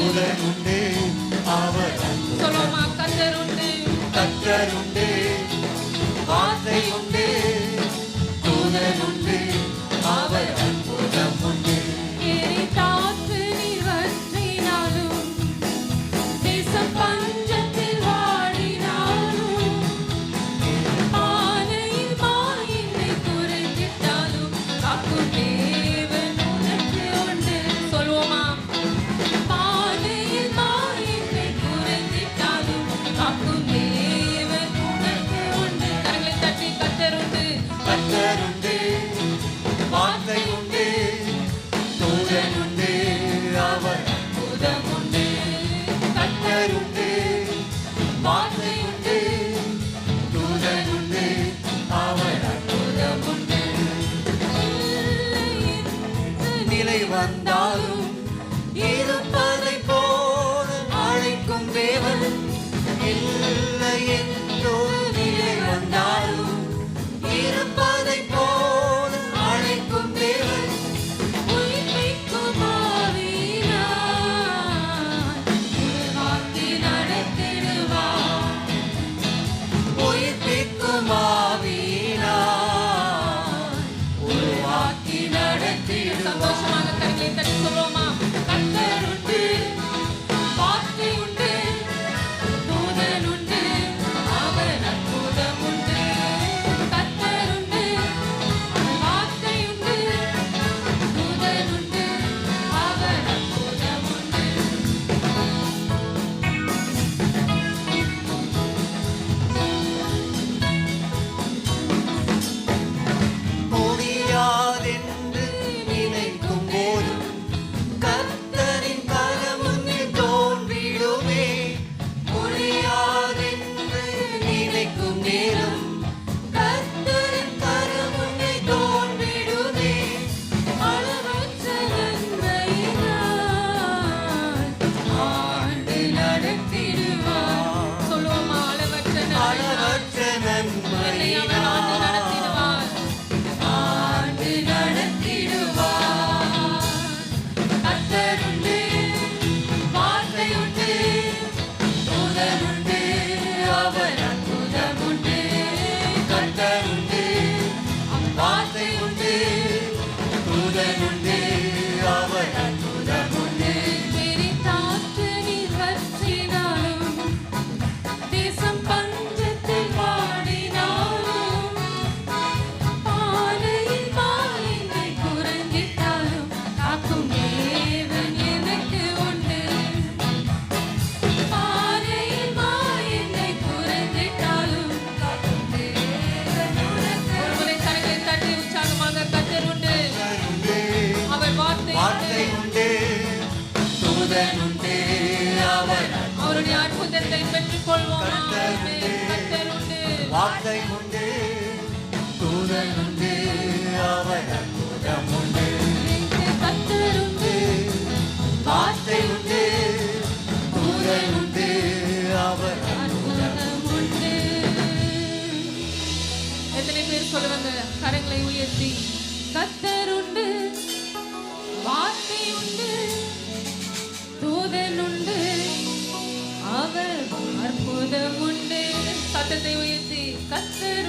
தூதனுண்டு அவர் சொல்லுமா, கர்த்தருண்டு, கர்த்தருண்டு, வார்த்தை உண்டு, தூதனுண்டு அவர் அற்புதம் உண்டு. எரிதாற்று நீர் வற்றினாலும், தேசம் பஞ்சத்தில் வாடினாலும், பானையில் மாயினை குறைந்திட்டாலும், காக்கும் தேவன் உனக்கு உண்டு. சொல்லுவோமா, பானையில் மாயினை குறைந்திட்டாலும், காக்கும் தேவன் உனக்கு உண்டு. கரங்களை தட்டி கர்த்தருண்டு, கர்த்தருண்டு, வார்த்தை உண்டு, தூதனுண்டு அவர் அற்புதம் உண்டு. கர்த்தருண்டு, வார்த்தை உண்டு, தூதனுண்டு அவர் அற்புதம் உண்டு. நிலை வந்தாலும் இருப்பதை போல அழைக்கும் தேவன் இல்லை என்றொரு நிலை வந்தாலும் இருப்பதை போல அழைக்கும் தேவன் உயிர்ப்பிக்கும் ஆவியினால் உருவாக்கி நடத்திடுவார். உயிர்ப்பிக்கும் ஆவியினால் உருவாக்கி நடத்திடுவார். சந்தோஷமாக கரங்களை தட்டி சொல்லுவோமா, கர்த்தருண்டு, வார்த்தை உண்டு, தூதனுண்டு அவர் அற்புதம் உண்டு. கர்த்தருண்டு, வார்த்தை உண்டு, தூதனுண்டு அவர் அற்புதம் உண்டு. முடியாதென்று நினைக்கும் போதும் கர்த்தரின் கரம் முன்னில் தோன்றிடுமே. முடியாதென்று நினைக்கும் நேரம் கர்த்தரின் கரம் முன்னில் தோன்றிடுமே. அளவற்ற நன்மையினால் ஆண்டு நடத்திடுவார். சொல்லுவோமா, அளவற்ற அளவற்ற என்னை அவர் ஆண்டு நடத்திடுவார். ஆண்டு நடத்திடுவார். கர்த்தருண்டு, வார்த்தை உண்டு, தூதனுண்டு அவர் அற்புதம் உண்டு. கர்த்தருண்டு, வார்த்தை உண்டு, தூதனுண்டு அவர் அற்புதம் உண்டு. எரிதாற்று நீர் வற்றினாலும், தேசம் பஞ்சத்தில் வாடினாலும், பானையில் மாயினை குறைந்திட்டாலும், காக்கும் தேவன் எனக்கு உண்டு. பானையில் மாயினை குறைந்திட்டாலும், காக்கும் தேவன் உனக்கு. ஒருமுறை கரங்களை தட்டி உற்சாகமாக கர்த்தருண்டு, கர்த்தருண்டு, அவர் வார்த்தை வார்த்தை உண்டு, தூதனுண்டு அவர் அவருடைய அற்புதத்தை பெற்றுக் கொள்வோம். கர்த்தருண்டு, கர்த்தருண்டு, வார்த்தை உண்டு, தூதனுண்டு அவர் அற்புதம் உண்டு. கர்த்தருண்டு, வார்த்தை உண்டு, தூதனுண்டு அவர் அற்புதம் உண்டு. எத்தனை பேர் சொல்லுவாங்க? கரங்களை உயர்த்தி, கர்த்தருண்டு, வார்த்தை உண்டு, தூதனுண்டு அவர் அற்புதம் உண்டு. சத்தத்தை உயர்த்தி, கர்த்தர்